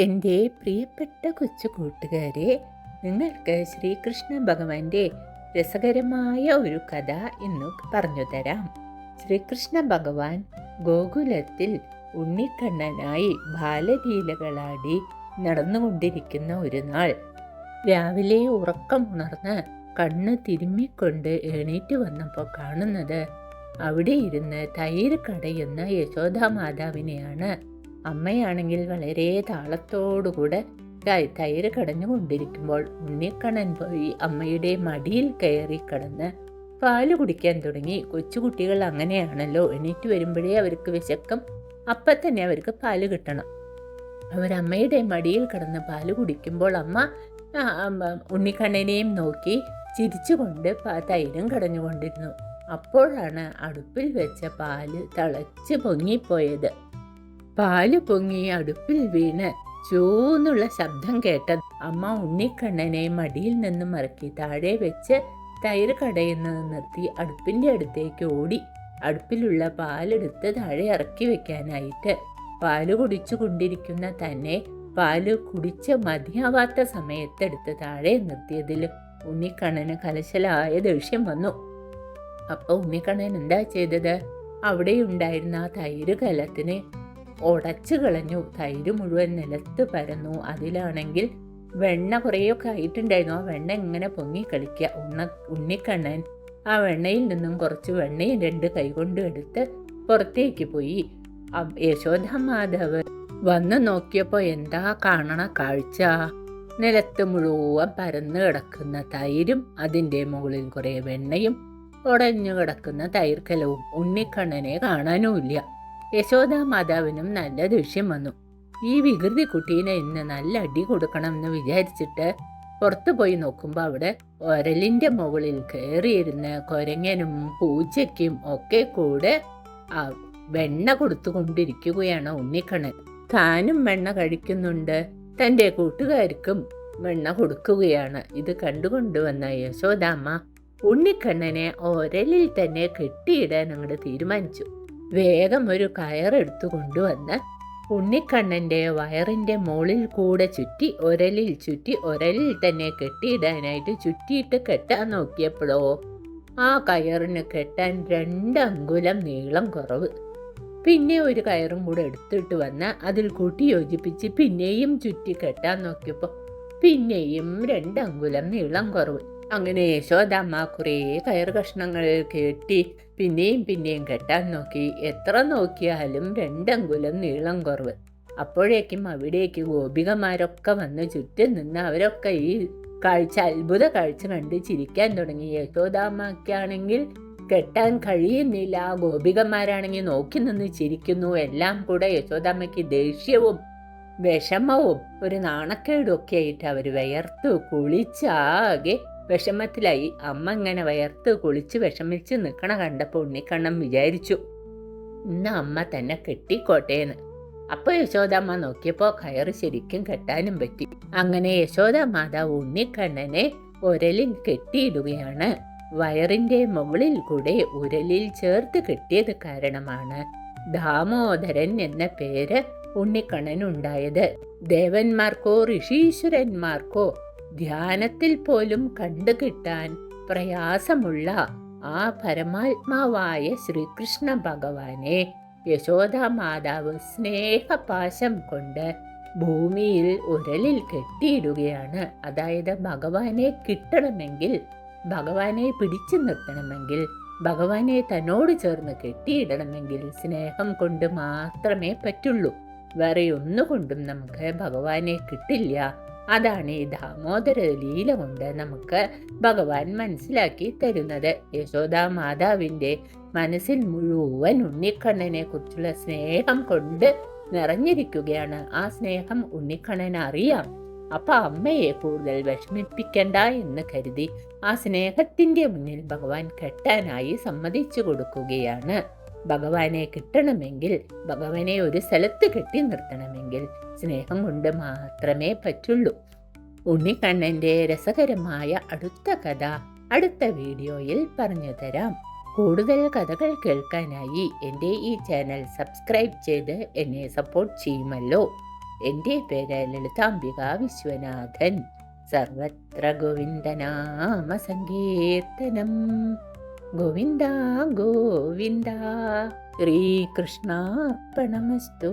എൻ്റെ പ്രിയപ്പെട്ട കൊച്ചു കൂട്ടുകാരെ, നിങ്ങൾക്ക് ശ്രീകൃഷ്ണ ഭഗവാന്റെ രസകരമായ ഒരു കഥ ഇന്ന് പറഞ്ഞു തരാം. ശ്രീകൃഷ്ണ ഭഗവാൻ ഗോകുലത്തിൽ ഉണ്ണിക്കണ്ണനായി ബാലലീലകളാടി നടന്നുകൊണ്ടിരിക്കുന്ന ഒരു നാൾ രാവിലെ ഉറക്കമുണർന്ന് കണ്ണ് തിരുമ്മിക്കൊണ്ട് എണീറ്റ് വന്നപ്പോൾ കാണുന്നത് അവിടെ ഇരുന്ന് തൈര് കടയുന്ന യശോദാമാതാവിനെയാണ്. അമ്മയാണെങ്കിൽ വളരെ താളത്തോടുകൂടെ തൈര് കടഞ്ഞുകൊണ്ടിരിക്കുമ്പോൾ ഉണ്ണിക്കണ്ണൻ പോയി അമ്മയുടെ മടിയിൽ കയറി കിടന്ന് പാല് കുടിക്കാൻ തുടങ്ങി. കൊച്ചുകുട്ടികൾ അങ്ങനെയാണല്ലോ, എണീറ്റ് വരുമ്പോഴേ അവർക്ക് വിശക്കും, അപ്പം തന്നെ അവർക്ക് പാല് കിട്ടണം. അവരമ്മയുടെ മടിയിൽ കിടന്ന് പാല് കുടിക്കുമ്പോൾ അമ്മ ഉണ്ണിക്കണ്ണനെയും നോക്കി ചിരിച്ചുകൊണ്ട് തൈരും കടഞ്ഞുകൊണ്ടിരുന്നു. അപ്പോഴാണ് അടുപ്പിൽ വെച്ച പാല് തിളച്ച് പൊങ്ങിപ്പോയത്. പാല് പൊങ്ങി അടുപ്പിൽ വീണ് ചൂന്നുള്ള ശബ്ദം കേട്ടത് അമ്മ ഉണ്ണിക്കണ്ണനെ മടിയിൽ നിന്നും ഇറക്കി താഴെ വെച്ച് തൈര് കടയുന്നത് നിർത്തി അടുപ്പിൻ്റെ അടുത്തേക്ക് ഓടി. അടുപ്പിലുള്ള പാലെടുത്ത് താഴെ ഇറക്കി വെക്കാനായിട്ട് പാല് കുടിച്ചു കൊണ്ടിരിക്കുന്ന തന്നെ പാല് കുടിച്ച് മതിയാവാത്ത സമയത്തെടുത്ത് താഴെ നിർത്തിയതിൽ ഉണ്ണിക്കണ്ണന് കലശലായ ദേഷ്യം വന്നു. അപ്പോൾ ഉണ്ണിക്കണ്ണൻ എന്താ ചെയ്തത്? അവിടെ ഉണ്ടായിരുന്ന ആ തൈര് കലത്തിനെ ഉടച്ചു കളഞ്ഞു. തൈര് മുഴുവൻ നിലത്ത് പരന്നു. അതിലാണെങ്കിൽ വെണ്ണ കുറേയൊക്കെ ആയിട്ടുണ്ടായിരുന്നു. ആ വെണ്ണ ഇങ്ങനെ പൊങ്ങി കളിക്കുക. ഉണ്ണിക്കണ്ണൻ ആ വെണ്ണയിൽ നിന്നും കുറച്ച് വെണ്ണയും 2 കൈകൊണ്ട് എടുത്ത് പുറത്തേക്ക് പോയി. യശോദാമാധവ് വന്ന് നോക്കിയപ്പോൾ എന്താ കാണണ കാഴ്ച? നിലത്ത് മുഴുവൻ പരന്നു കിടക്കുന്ന തൈരും അതിൻ്റെ മുകളിൽ കുറേ വെണ്ണയും ഉടഞ്ഞു കിടക്കുന്ന തൈർക്കലവും. ഉണ്ണിക്കണ്ണനെ കാണാനുമില്ല. യശോദാമാതാവിനും നല്ല ദേഷ്യം വന്നു. ഈ വികൃതി കുട്ടീനെ ഇന്ന് നല്ല അടി കൊടുക്കണം എന്ന് വിചാരിച്ചിട്ട് പുറത്തു പോയി നോക്കുമ്പോൾ അവിടെ ഒരലിൻ്റെ മുകളിൽ കയറിയിരുന്ന് കുരങ്ങനും പൂച്ചയ്ക്കും ഒക്കെ കൂടെ വെണ്ണ കൊടുത്തുകൊണ്ടിരിക്കുകയാണ് ഉണ്ണിക്കണ്ണൻ. താനും വെണ്ണ കഴിക്കുന്നുണ്ട്, തൻ്റെ കൂട്ടുകാർക്കും വെണ്ണ കൊടുക്കുകയാണ്. ഇത് കണ്ടുകൊണ്ടുവന്ന യശോദാമ്മ ഉണ്ണിക്കണ്ണനെ ഒരലിൽ തന്നെ കെട്ടിയിടാൻ അങ്ങോട്ട് തീരുമാനിച്ചു. വേഗം ഒരു കയറെടുത്തു കൊണ്ടുവന്ന് ഉണ്ണിക്കണ്ണൻ്റെ വയറിൻ്റെ മുകളിൽ കൂടെ ചുറ്റി ഒരലിൽ തന്നെ കെട്ടിയിടാനായിട്ട് ചുറ്റിയിട്ട് കെട്ടാൻ നോക്കിയപ്പോഴോ ആ കയറിന് കെട്ടാൻ 2 അങ്കുലം നീളം കുറവ്. പിന്നെ ഒരു കയറും കൂടെ എടുത്തിട്ട് വന്ന് അതിൽ കൂട്ടി യോജിപ്പിച്ച് പിന്നെയും ചുറ്റി കെട്ടാൻ നോക്കിയപ്പോൾ പിന്നെയും 2 അങ്കുലം നീളം കുറവ്. അങ്ങനെ യശോദാമ്മ കുറേ കയർ കഷ്ണങ്ങൾ കെട്ടി പിന്നെയും കെട്ടാൻ നോക്കി. എത്ര നോക്കിയാലും 2 അങ്കുലം നീളം കുറവ്. അപ്പോഴേക്കും അവിടേക്ക് ഗോപികമാരൊക്കെ വന്ന് ചുറ്റും നിന്ന് അവരൊക്കെ ഈ അത്ഭുത കാഴ്ച കണ്ട് ചിരിക്കാൻ തുടങ്ങി. യശോദാമ്മയ്ക്കാണെങ്കിൽ കെട്ടാൻ കഴിയുന്നില്ല, ഗോപികമാരാണെങ്കിൽ നോക്കി നിന്ന് ചിരിക്കുന്നു. എല്ലാം കൂടെ യശോദാമ്മയ്ക്ക് ദേഷ്യവും വിഷമവും ഒരു നാണക്കേടും ഒക്കെ ആയിട്ട് അവർ വിയർത്തു കുളിച്ചാകെ വിഷമത്തിലായി. അമ്മ ഇങ്ങനെ വയർത്ത് കുളിച്ച് വിഷമിച്ച് നിൽക്കണ കണ്ടപ്പോൾ ഉണ്ണിക്കണ്ണൻ വിചാരിച്ചു, ഇന്ന് അമ്മ തന്നെ കെട്ടിക്കോട്ടേന്ന്. അപ്പോൾ യശോദാമ്മ നോക്കിയപ്പോൾ കയറ് ശരിക്കും കെട്ടാനും പറ്റി. അങ്ങനെ യശോദാമാതാവ് ഉണ്ണിക്കണ്ണനെ ഉരലിൽ കെട്ടിയിടുകയാണ്. വയറിൻ്റെ മുകളിൽ കൂടെ ഉരലിൽ ചേർത്ത് കെട്ടിയത് കാരണമാണ് ദാമോദരൻ എന്ന പേര് ഉണ്ണിക്കണ്ണനുണ്ടായത്. ദേവന്മാർക്കോ ഋഷീശ്വരന്മാർക്കോ ധ്യാനത്തിൽ പോലും കണ്ടുകിട്ടാൻ പ്രയാസമുള്ള ആ പരമാത്മാവായ ശ്രീകൃഷ്ണ ഭഗവാനെ യശോദാമാതാവ് സ്നേഹപാശം കൊണ്ട് ഭൂമിയിൽ ഉരലിൽ കെട്ടിയിടുകയാണ്. അതായത് ഭഗവാനെ കിട്ടണമെങ്കിൽ, ഭഗവാനെ പിടിച്ചു നിർത്തണമെങ്കിൽ, ഭഗവാനെ തന്നോട് ചേർന്ന് കെട്ടിയിടണമെങ്കിൽ സ്നേഹം കൊണ്ട് മാത്രമേ പറ്റുള്ളൂ. വേറെ ഒന്നുകൊണ്ടും നമുക്ക് ഭഗവാനെ കിട്ടില്ല. അതാണ് ഈ ദാമോദര ലീല കൊണ്ട് നമുക്ക് ഭഗവാൻ മനസ്സിലാക്കി തരുന്നത്. യശോദാമാതാവിൻ്റെ മനസ്സിൽ മുഴുവൻ ഉണ്ണിക്കണ്ണനെ കുറിച്ചുള്ള സ്നേഹം കൊണ്ട് നിറഞ്ഞിരിക്കുകയാണ്. ആ സ്നേഹം ഉണ്ണിക്കണ്ണൻ അറിയാം. അപ്പൊ അമ്മയെ കൂടുതൽ വിഷമിപ്പിക്കണ്ട എന്ന് കരുതി ആ സ്നേഹത്തിൻ്റെ മുന്നിൽ ഭഗവാൻ കെട്ടാനായി സമ്മതിച്ചു കൊടുക്കുകയാണ്. ഭഗവാനെ കിട്ടണമെങ്കിൽ, ഭഗവാനെ ഒരു സ്ഥലത്ത് കെട്ടി നിർത്തണമെങ്കിൽ സ്നേഹം കൊണ്ട് മാത്രമേ പറ്റുള്ളൂ. ഉണ്ണിക്കണ്ണൻ്റെ രസകരമായ അടുത്ത കഥ അടുത്ത വീഡിയോയിൽ പറഞ്ഞു തരാം. കൂടുതൽ കഥകൾ കേൾക്കാനായി എൻ്റെ ഈ ചാനൽ സബ്സ്ക്രൈബ് ചെയ്ത് എന്നെ സപ്പോർട്ട് ചെയ്യുമല്ലോ. എൻ്റെ പേര് ലളിതാംബിക വിശ്വനാഥൻ. സർവത്ര ഗോവിന്ദനാമ സങ്കീർത്തനം. ഗോവിന്ദ ഗോവിന്ദ. ശ്രീകൃഷ്ണാർപ്പണമസ്തു.